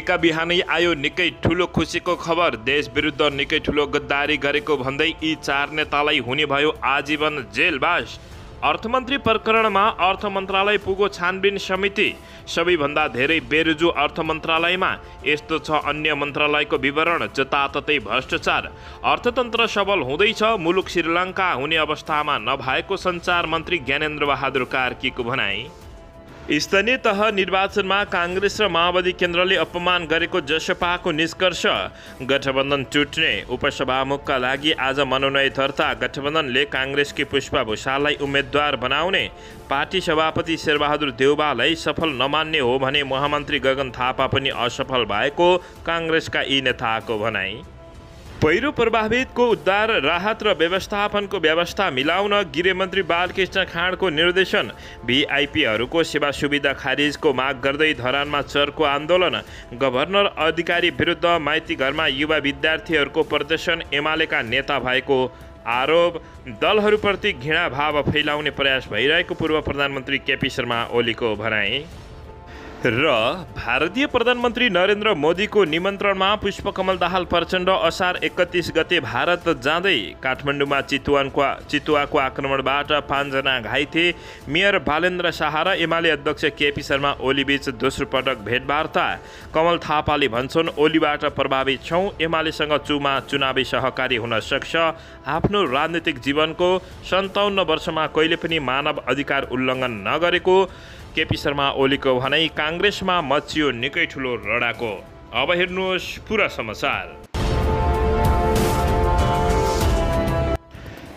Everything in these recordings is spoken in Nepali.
लागेका बिहानै आयो निकै ठुलो खुसीको खबर। देश विरुद्ध निकै ठुलो गद्दारी गरेको भन्दै यी 4 नेतालाई हुने भयो आजीवन जेलबास। अर्थमन्त्री प्रकरणमा अर्थ मन्त्रालय पुगो छानबिन समिति। सबैभन्दा धेरै बेरुजु अर्थ मन्त्रालयमा। यस्तो छ अन्य मन्त्रालयको विवरण। जताततै भ्रष्टाचार। अर्थतन्त्र सबल हुँदैछ, मुलुक श्रीलङ्का हुने अवस्थामा नभएको सञ्चार मन्त्री ज्ञानेन्द्र बहादुर कार्कीको भनाई। स्थानीय तह निर्वाचनमा काङ्ग्रेस र माओवादी केन्द्रले अपमान गरेको जसपाको निष्कर्ष। गठबन्धन टुट्ने। उपसभामुखका लागि आज मनोनयन दर्ता। गठबन्धनले काङ्ग्रेसकी पुष्पा भुषाललाई उम्मेद्वार बनाउने। पार्टी सभापति शेरबहादुर देउवालाई सफल नमान्ने हो भने महामन्त्री गगन थापा पनि असफल भएको काङ्ग्रेसका यी नेताको भनाई। पहिरो प्रभावितको उद्धार, राहत र व्यवस्थापनको व्यवस्था मिलाउन गृहमन्त्री बालकृष्ण खाँडको निर्देशन। भिआइपीहरूको सेवा सुविधा खारिजको माग गर्दै धरानमा चर्को आन्दोलन। गभर्नर अधिकारी विरुद्ध माइती घरमा युवा विद्यार्थीहरूको प्रदर्शन। एमालेका नेता भएको आरोप। दलहरूप्रति घृणा भाव फैलाउने प्रयास भइरहेको पूर्व प्रधानमन्त्री केपी शर्मा ओलीको भनाई। र भारतीय प्रधानमन्त्री नरेन्द्र मोदीको निमन्त्रणमा पुष्पकमल दाहाल प्रचण्ड असार 31 गते भारत जाँदै। काठमाडौँमा चितुवाको आक्रमणबाट 5 जना घाइते। मेयर बालेन्द्र शाह र एमाले अध्यक्ष केपी शर्मा ओलीबीच दोस्रो पटक भेटवार्ता। कमल थापाले भन्छन् ओलीबाट प्रभावित छौँ, एमालेसँग चुनावी सहकारी हुन सक्छ। आफ्नो राजनीतिक जीवनको 57 वर्षमा कहिले पनि मानव अधिकार उल्लङ्घन नगरेको केपी शर्मा ओलीको भनाई। काङ्ग्रेसमा मचियो निकै ठुलो लडाको। अब हेर्नुहोस् पुरा समाचार।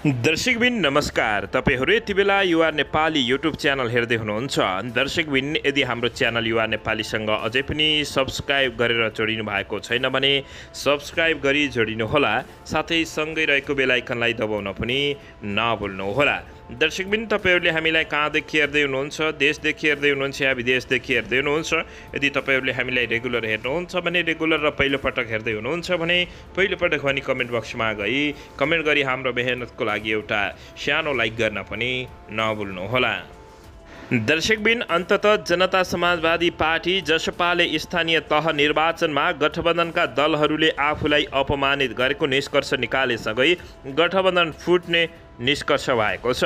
दर्शकबिन नमस्कार। तपाईहरू यति बेला युआर नेपाली युट्युब च्यानल हेर्दै हुनुहुन्छ। दर्शकबिन यदि हाम्रो च्यानल युआर नेपालीसँग अझै पनि सब्सक्राइब गरेर जोडिनु भएको छैन भने सब्सक्राइब गरी जोडिनुहोला। साथै सँगै रहेको बेल आइकनलाई दबाउन पनि नभुल्नुहोला। दर्शकबिन तपाईहरूले हामीलाई कहाँदेखि हेर्दै हुनुहुन्छ, देशदेखि हेर्दै हुनुहुन्छ या विदेशदेखि हेर्दै हुनुहुन्छ। यदि तपाईहरूले हामीलाई रेगुलर हेर्नुहुन्छ भने रेगुलर र पहिलोपटक हेर्दै हुनुहुन्छ भने पहिलोपटक भने कमेन्ट बक्समा गई कमेन्ट गरी हाम्रो मेहनतको लागि एउटा सानो लाइक गर्न पनि नभुल्नुहोला। दर्शकबिन अन्ततः जनता समाजवादी पार्टी जसपाले स्थानीय तह निर्वाचनमा गठबन्धनका दलहरूले आफूलाई अपमानित गरेको निष्कर्ष निकालेसँगै गठबन्धन फुट्ने निष्कर्ष भएको छ।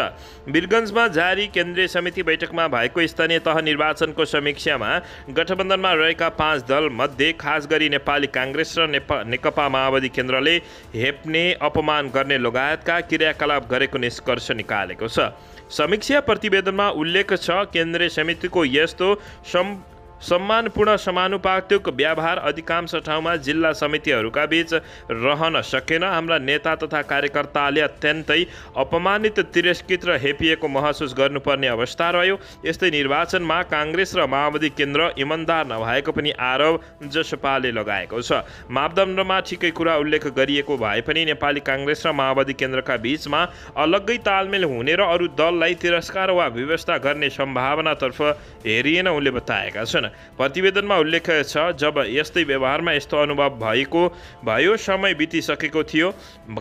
वीरगन्जमा जारी केन्द्रीय समिति बैठकमा भएको स्थानीय तह निर्वाचनको समीक्षामा गठबन्धनमा रहेका 5 दल मध्ये खास गरी नेपाली काङ्ग्रेस र नेकपा माओवादी केन्द्रले हेप्ने, अपमान गर्ने लगायतका क्रियाकलाप गरेको निष्कर्ष निकालेको छ। समीक्षा प्रतिवेदनमा उल्लेख छ केन्द्रीय समितिको यस्तो सम्मानपूर्ण समानुपातिक व्यवहार अधिकांश ठाउँमा जिल्ला समितिहरूका बीच रहन सकेन। हाम्रा नेता तथा कार्यकर्ताले अत्यन्तै अपमानित, तिरस्कृत र हेपिएको महसुस गर्नुपर्ने अवस्था रह्यो। यस्तै निर्वाचनमा काङ्ग्रेस र माओवादी केन्द्र इमान्दार नभएको पनि आरोप जसपाले लगाएको छ। मापदण्डमा ठिकै कुरा उल्लेख गरिएको भए पनि नेपाली काङ्ग्रेस र माओवादी केन्द्रका बीचमा अलग्गै तालमेल हुने र अरू दललाई तिरस्कार वा व्यवस्था गर्ने सम्भावनातर्फ हेरिएन उनले बताएका छन्। प्रतिवेदनमा उल्लेख छ जब यस्तै व्यवहारमा यस्तो अनुभव भयो समय बितिसकेको थियो।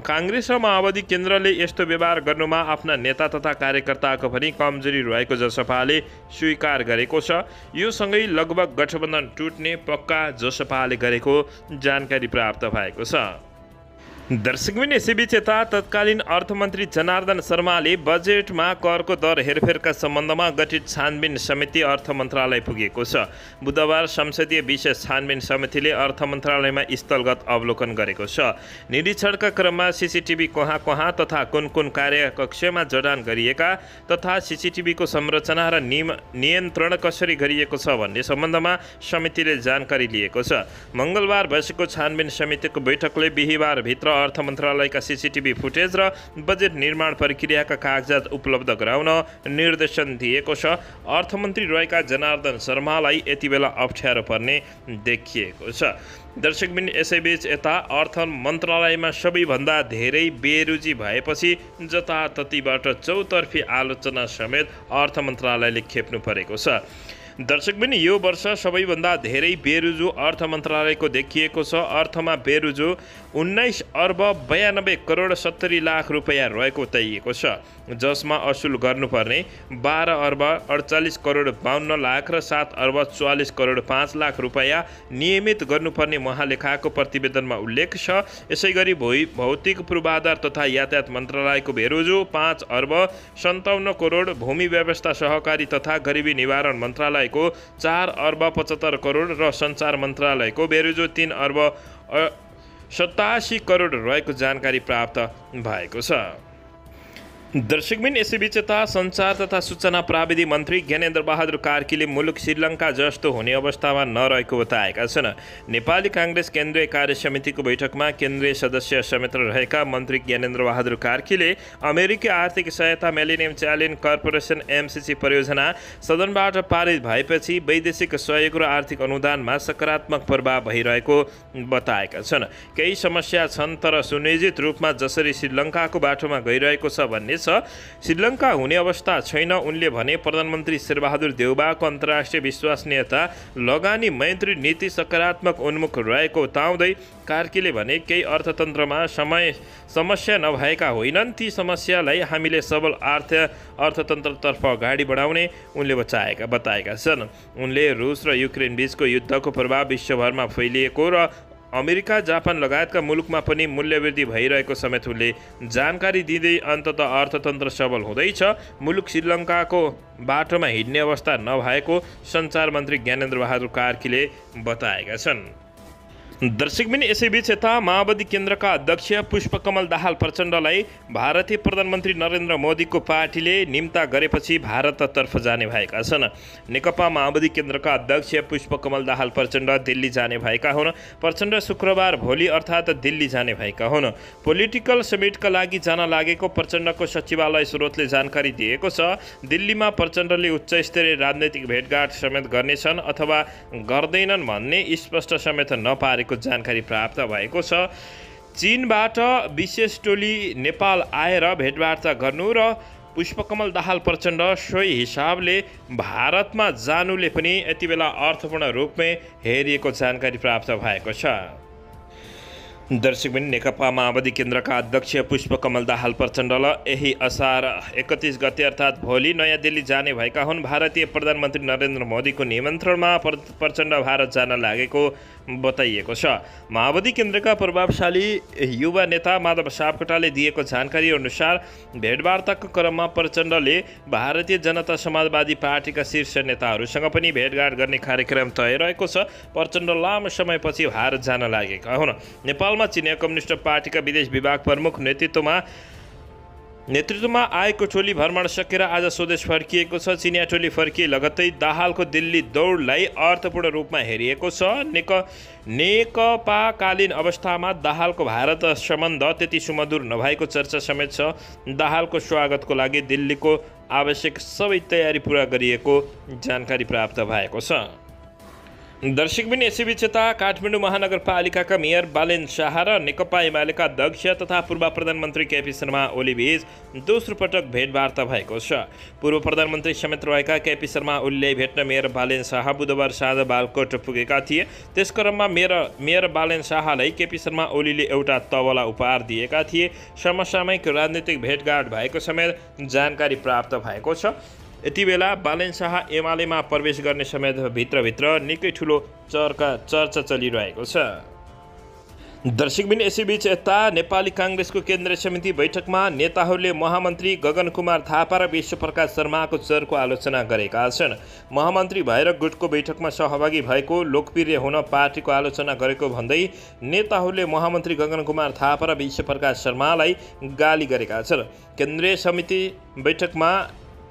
काङ्ग्रेस र माओवादी केन्द्रले यस्तो व्यवहार गर्नुमा आफ्ना नेता तथा कार्यकर्ताको पनि कमजोरी रहेको जसपाले स्वीकार गरेको छ। यो सँगै लगभग गठबन्धन टुट्ने पक्का जसपाले गरेको जानकारी प्राप्त भएको छ। दर्शकबिन यसैबीच यता तत्कालीन अर्थमन्त्री जनार्दन शर्माले बजेटमा करको दर हेरफेरका सम्बन्धमा गठित छानबिन समिति अर्थ मन्त्रालय पुगेको छ। बुधबार संसदीय विशेष छानबिन समितिले अर्थ मन्त्रालयमा स्थलगत अवलोकन गरेको छ। निरीक्षणका क्रममा सीसीटीभी कहाँ तथा कुन कार्यकक्षमा जडान गरिएका तथा सीसीटीभीको संरचना र नियन्त्रण कसरी गरिएको छ भन्ने सम्बन्धमा समितिले जानकारी लिएको छ। मङ्गलबार बसेको छानबिन समितिको बैठकले बिहिबार भित्र अर्थ मन्त्रालयका सीसीटीभी फुटेज र बजेट निर्माण प्रक्रियाका कागजात उपलब्ध गराउन निर्देशन दिएको छ। अर्थमन्त्री रहेका जनार्दन शर्मालाई यति बेला अप्ठ्यारो पर्ने देखिएको छ। दर्शकबिन यसैबीच यता अर्थ मन्त्रालयमा सबैभन्दा धेरै बेरुजी भएपछि जताततैबाट चौतर्फी आलोचना समेत अर्थ मन्त्रालयले खेप्नु परेको छ। दर्शकबिन यो वर्ष सबैभन्दा धेरै बेरुजु अर्थ मन्त्रालयको देखिएको छ। अर्थमा बेरुजु 19 अर्ब 92 करोड 70 लाख रुपैयाँ रहेको तोकिएको छ, जसमा असुल गर्नुपर्ने 12 अर्ब 48 करोड 52 लाख र 7 अर्ब 44 करोड 5 लाख रुपैयाँ नियमित गर्नुपर्ने महालेखाको प्रतिवेदनमा उल्लेख छ। यसैगरी भौतिक पूर्वाधार तथा यातायात मन्त्रालयको बेरोजो 5 अर्ब 57 करोड, भूमि व्यवस्था सहकारी तथा गरिबी निवारण मन्त्रालयको 4 अर्ब 75 करोड र सञ्चार मन्त्रालयको बेरोजो 3 अर्ब 87 करोड रहेको जानकारी प्राप्त भएको छ। दर्शकबिन यसैबीच यता सञ्चार तथा सूचना प्राविधि मन्त्री ज्ञानेन्द्र बहादुर कार्कीले मुलुक श्रीलङ्का जस्तो हुने अवस्थामा नरहेको बताएका छन्। नेपाली काङ्ग्रेस केन्द्रीय कार्य समितिको बैठकमा केन्द्रीय सदस्य समेत रहेका मन्त्री ज्ञानेन्द्र बहादुर कार्कीले अमेरिकी आर्थिक सहायता मिलेनियम च्यालेन्ज कर्पोरेसन MCC परियोजना सदनबाट पारित भएपछि वैदेशिक सहयोग र आर्थिक अनुदानमा सकारात्मक प्रभाव भइरहेको बताएका छन्। केही समस्या छन्, तर सुनियोजित रूपमा जसरी श्रीलङ्काको बाटोमा गइरहेको छ भन्ने श्रीलङ्का हुने अवस्था छैन। उनले भने प्रधानमन्त्री शेरबहादुर देउबाको अन्तर्राष्ट्रिय विश्वसनीयता लगानी मैत्री नीति सकारात्मक उन्मुख रहेको बताउँदै कार्कीले भने केही अर्थतन्त्रमा समस्या नभएका होइनन्, ती समस्यालाई हामीले सबल अर्थतन्त्रतर्फ अगाडि बढाउने उनले बताएका छन्। उनले रुस र युक्रेन बीचको युद्धको प्रभाव विश्वभरमा फैलिएको र अमेरिका जापान लगायतका मुलुकमा पनि मूल्यवृद्धि भइरहेको समेत उनले जानकारी दिँदै अन्ततः अर्थतन्त्र सबल हुँदैछ, मुलुक श्रीलङ्काको बाटोमा हिँड्ने अवस्था नभएको सञ्चार मन्त्री ज्ञानेन्द्र बहादुर कार्कीले बताएका छन्। दर्शकबिन यसैबीच यता माओवादी केन्द्रका अध्यक्ष पुष्पकमल दाहाल प्रचण्डलाई भारतीय प्रधानमन्त्री नरेन्द्र मोदीको पार्टीले निम्ता गरेपछि भारततर्फ जाने भएका छन्। नेकपा माओवादी केन्द्रका अध्यक्ष पुष्पकमल दाहाल प्रचण्ड दिल्ली जाने भएका हुन्। प्रचण्ड शुक्रबार भोलि अर्थात् दिल्ली जाने भएका हुन्। पोलिटिकल समिटका लागि जान लागेको प्रचण्डको सचिवालय स्रोतले जानकारी दिएको छ। दिल्लीमा प्रचण्डले उच्चस्तरीय राजनैतिक भेटघाट समेत गर्नेछन् अथवा गर्दैनन् भन्ने स्पष्ट समेत नपारेको जानकारी प्राप्त भएको छ। चीनबाट विशेष टोली नेपाल आएर भेटवार्ता गर्नु र पुष्पकमल दाहाल प्रचण्ड सोही हिसाबले भारतमा जानुले पनि यति बेला अर्थपूर्ण रूपमा हेरिएको जानकारी प्राप्त भएको छ। दर्शकबिन नेकपा माओवादी केन्द्रका अध्यक्ष पुष्पकमल दाहाल प्रचण्डलाई यही असार 31 गते अर्थात् भोलि नयाँ दिल्ली जाने भएका हुन्। भारतीय प्रधानमन्त्री नरेन्द्र मोदीको निमन्त्रणमा प्रचण्ड भारत जान लागेको बताइएको छ। माओवादी केन्द्रका प्रभावशाली युवा नेता माधव सापकोटाले दिएको जानकारी अनुसार भेटवार्ताको क्रममा प्रचण्डले भारतीय जनता समाजवादी पार्टीका शीर्ष नेताहरूसँग पनि भेटघाट गर्ने कार्यक्रम तय रहेको छ। प्रचण्ड लामो समयपछि भारत जान लागेका हुन्। नेपालमा चिनिया कम्युनिस्ट पार्टीका विदेश विभाग प्रमुख नेतृत्वमा आएको टोली भ्रमण सकेर आज स्वदेश फर्किएको छ। चिनिया टोली फर्किए लगत्तै दाहालको दिल्ली दौडलाई अर्थपूर्ण रूपमा हेरिएको छ। नेकपाकालीन अवस्थामा दाहालको भारत सम्बन्ध त्यति सुमधुर नभएको चर्चा समेत छ। दाहालको स्वागतको लागि दिल्लीको आवश्यक सबै तयारी पूरा गरिएको जानकारी प्राप्त भएको छ। दर्शकबिन यसैबीच यता काठमाडौँ महानगरपालिकाका मेयर बालेन शाह र नेकपा एमालेका अध्यक्ष तथा पूर्व प्रधानमन्त्री केपी शर्मा ओली बीच दोस्रो पटक भेटवार्ता भएको छ। पूर्व प्रधानमन्त्री समेत रहेका केपी शर्मा ओलीलाई भेट्न मेयर बालेन शाह बुधबार साँझ बालकोट पुगेका थिए। त्यस क्रममा मेयर बालेन शाहलाई केपी शर्मा ओलीले एउटा तबला उपहार दिएका थिए। समसामयिक राजनीतिक भेटघाट भएको समेत जानकारी प्राप्त भएको छ। यति बेला बालेन शाह एमालेमा प्रवेश गर्ने समेत भित्रभित्र निकै ठुलो चर्चा चलिरहेको छ। दर्शकबिन यसैबीच यता नेपाली काङ्ग्रेसको केन्द्रीय समिति बैठकमा नेताहरूले महामन्त्री गगन कुमार थापा र विश्वप्रकाश शर्माको चरको आलोचना गरेका छन्। महामन्त्री भएर गुटको बैठकमा सहभागी भएको लोकप्रिय हुन पार्टीको आलोचना गरेको भन्दै नेताहरूले महामन्त्री गगन कुमार थापा र विश्वप्रकाश शर्मालाई गाली गरेका छन्। केन्द्रीय समिति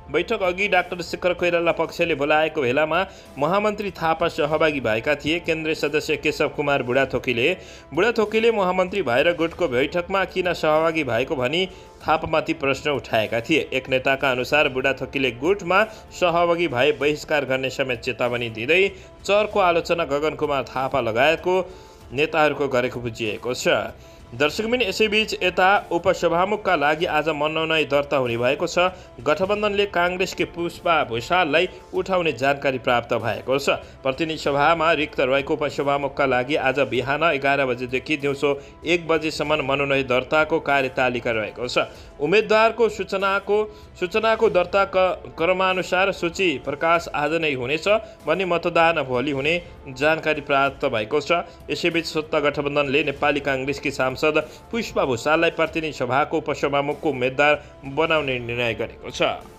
बैठक अघि डाक्टर शेखर कोइराला पक्षले बोलाएको बेलामा महामन्त्री थापा सहभागी भएका थिए। केन्द्रीय सदस्य केशव कुमार बुढाथोकीले महामन्त्री भएर गुटको बैठकमा किन सहभागी भएको भनी थापामाथि प्रश्न उठाएका थिए। एक नेताका अनुसार बुढाथोकीले गुटमा सहभागी भए बहिष्कार गर्ने समेत चेतावनी दिँदै चरको आलोचना गगन कुमार थापा लगायतको नेताहरूको गरेको बुझिएको छ। दर्शकबिन यसैबीच यता उपसभामुखका लागि आज मनोनयन दर्ता हुने भएको छ। गठबन्धनले काङ्ग्रेसकी पुष्पा भुषाललाई उठाउने जानकारी प्राप्त भएको छ। प्रतिनिधि सभामा रिक्त रहेको उपसभामुखका लागि आज बिहान 11 बजेदेखि दिउँसो 1 बजेसम्म मनोनयन दर्ताको कार्यतालिका रहेको छ। उम्मेद्वारको सूचनाको दर्ता क्रमानुसार सूची प्रकाश आज नै हुनेछ भने मतदान भोलि हुने जानकारी प्राप्त भएको छ। यसैबीच सत्ता गठबन्धनले नेपाली काङ्ग्रेसकी सांसद पुष्पा भुषाललाई प्रतिनिधि सभाको उपसभामुखको उम्मेद्वार बनाउने निर्णय गरेको छ।